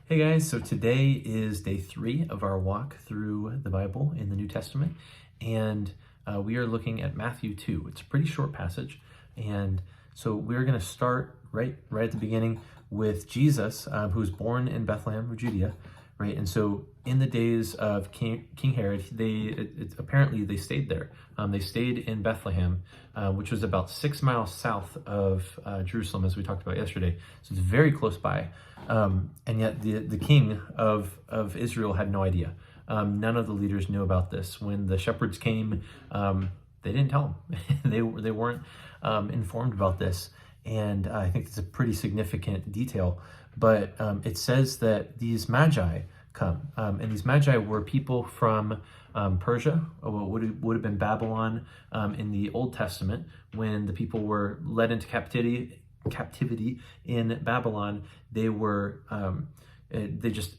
Hey guys, so today is day 3 of our walk through the Bible in the New Testament, and we are looking at Matthew 2. It's a pretty short passage, and so we're going to start right at the beginning with Jesus, who was born in Bethlehem of Judea, right? And so in the days of King Herod, apparently they stayed there. They stayed in Bethlehem, which was about 6 miles south of Jerusalem, as we talked about yesterday. So it's very close by. And yet the king of Israel had no idea. None of the leaders knew about this. When the shepherds came, they didn't tell them. they weren't informed about this. And I think it's a pretty significant detail. But it says that these Magi come. And these Magi were people from Persia, or what would have been Babylon in the Old Testament, when the people were led into captivity in Babylon. They just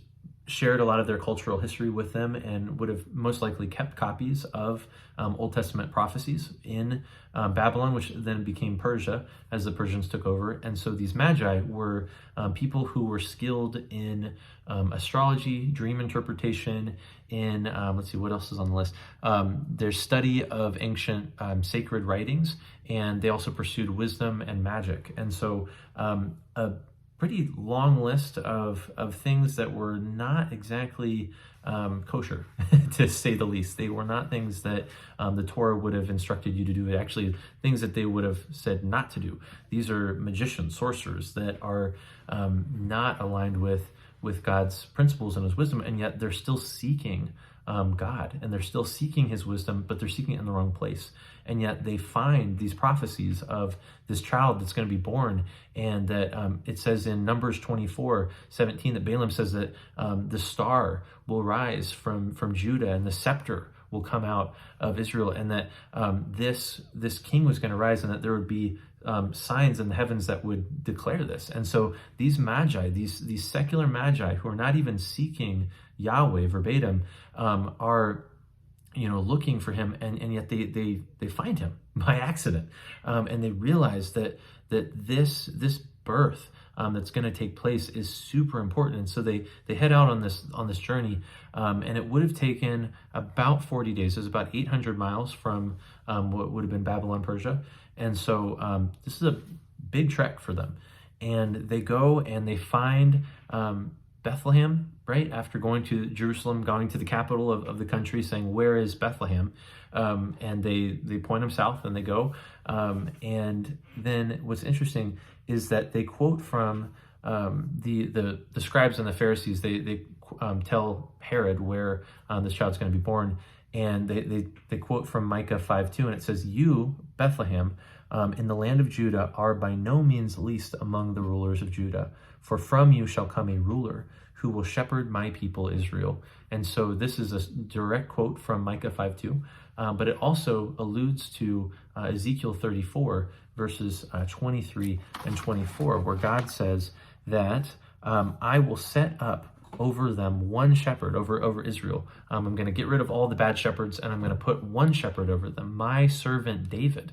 shared a lot of their cultural history with them and would have most likely kept copies of Old Testament prophecies in Babylon, which then became Persia as the Persians took over. And so these Magi were people who were skilled in astrology, dream interpretation, in, let's see, what else is on the list? Their study of ancient sacred writings, and they also pursued wisdom and magic. And so a pretty long list of things that were not exactly kosher, to say the least. They were not things that the Torah would have instructed you to do. Actually, things that they would have said not to do. These are magicians, sorcerers that are not aligned with God's principles and his wisdom, and yet they're still seeking God, and they're still seeking his wisdom, but they're seeking it in the wrong place. And yet they find these prophecies of this child that's going to be born, and that it says in Numbers 24:17 that Balaam says that the star will rise from Judah, and the scepter will come out of Israel, and that this king was going to rise, and that there would be signs in the heavens that would declare this. And so these Magi, these secular Magi who are not even seeking Yahweh verbatim, are looking for him, and yet they find him by accident, and they realize that this birth that's going to take place is super important. And so they head out on this journey, and it would have taken about 40 days. It was about 800 miles from what would have been Babylon, Persia. And so this is a big trek for them. And they go and they find Bethlehem, right? After going to Jerusalem, going to the capital of the country, saying, "Where is Bethlehem?" And they point them south, and they go. And then what's interesting is that they quote from the scribes and the Pharisees. They tell Herod where this child's going to be born. And they quote from Micah 5:2, and it says, "You, Bethlehem, in the land of Judah, are by no means least among the rulers of Judah. For from you shall come a ruler who will shepherd my people Israel." And so this is a direct quote from Micah 5:2, but it also alludes to Ezekiel 34, verses 23 and 24, where God says that I will set up over them one shepherd, over Israel. I'm going to get rid of all the bad shepherds, and I'm going to put one shepherd over them, my servant David.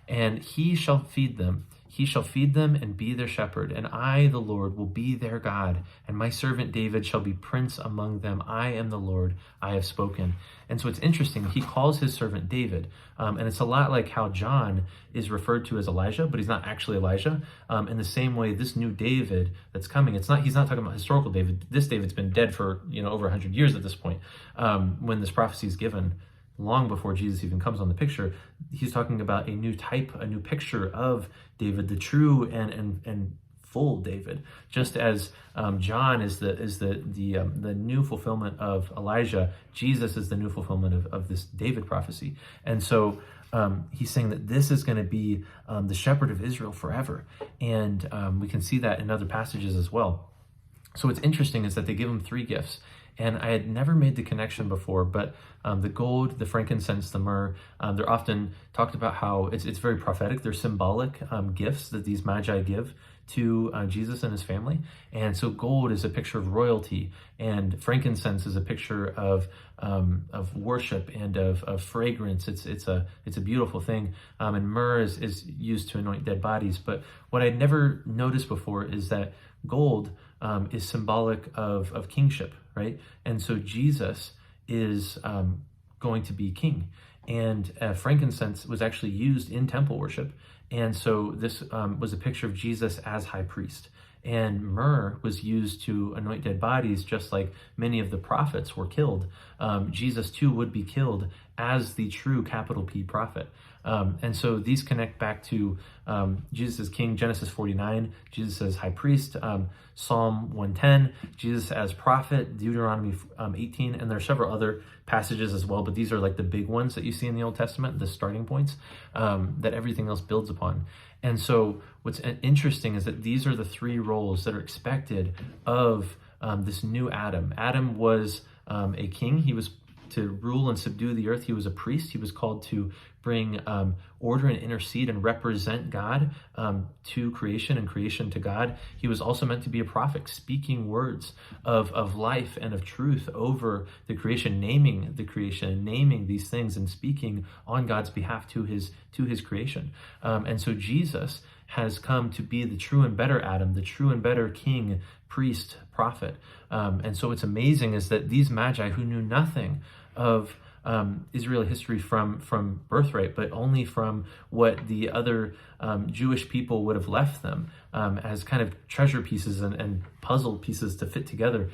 And he shall feed them. He shall feed them and be their shepherd, and I, the Lord, will be their God, and my servant David shall be prince among them. I am the Lord, I have spoken. And so it's interesting, he calls his servant David, and it's a lot like how John is referred to as Elijah, but he's not actually Elijah. In the same way, this new David that's coming, he's not talking about historical David. This David's been dead for over 100 years at this point, when this prophecy is given. Long before Jesus even comes on the picture, he's talking about a new type, a new picture of David, the true and full David. Just as John is the new fulfillment of Elijah, Jesus is the new fulfillment of this David prophecy. And so he's saying that this is going to be the shepherd of Israel forever, and we can see that in other passages as well. So what's interesting is that they give him 3 gifts. And I had never made the connection before, but the gold, the frankincense, the myrrh, they're often talked about how it's very prophetic. They're symbolic gifts that these Magi give to Jesus and his family. And so gold is a picture of royalty, and frankincense is a picture of worship and of fragrance. It's a beautiful thing. And myrrh is used to anoint dead bodies. But what I'd never noticed before is that gold is symbolic of kingship, right? And so Jesus is going to be king. And frankincense was actually used in temple worship. And so this was a picture of Jesus as high priest. And myrrh was used to anoint dead bodies, just like many of the prophets were killed. Jesus too would be killed as the true capital P prophet. And so these connect back to Jesus as king, Genesis 49, Jesus as high priest, Psalm 110, Jesus as prophet, Deuteronomy 18, and there are several other passages as well, but these are like the big ones that you see in the Old Testament, the starting points that everything else builds upon. And so what's interesting is that these are the three roles that are expected of this new Adam. Adam was a king. He was to rule and subdue the earth. He was a priest. He was called to bring order and intercede and represent God to creation and creation to God. He was also meant to be a prophet, speaking words of life and of truth over the creation, naming the creation, naming these things and speaking on God's behalf to his creation. And so Jesus has come to be the true and better Adam, the true and better king, priest, prophet. And so what's amazing is that these Magi, who knew nothing of Israeli history from birthright, but only from what the other Jewish people would have left them as kind of treasure pieces and puzzle pieces to fit together,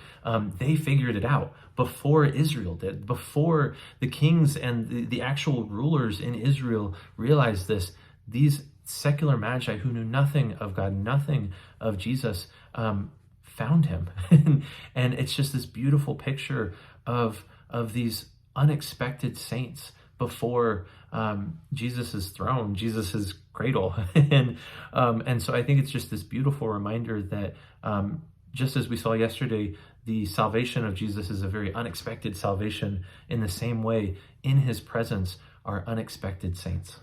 they figured it out before Israel did, before the kings and the actual rulers in Israel realized this. These secular Magi who knew nothing of God, nothing of Jesus, found him. And it's just this beautiful picture of these unexpected saints before Jesus's throne, Jesus's cradle. And so I think it's just this beautiful reminder that just as we saw yesterday, the salvation of Jesus is a very unexpected salvation. In the same way, in his presence are unexpected saints.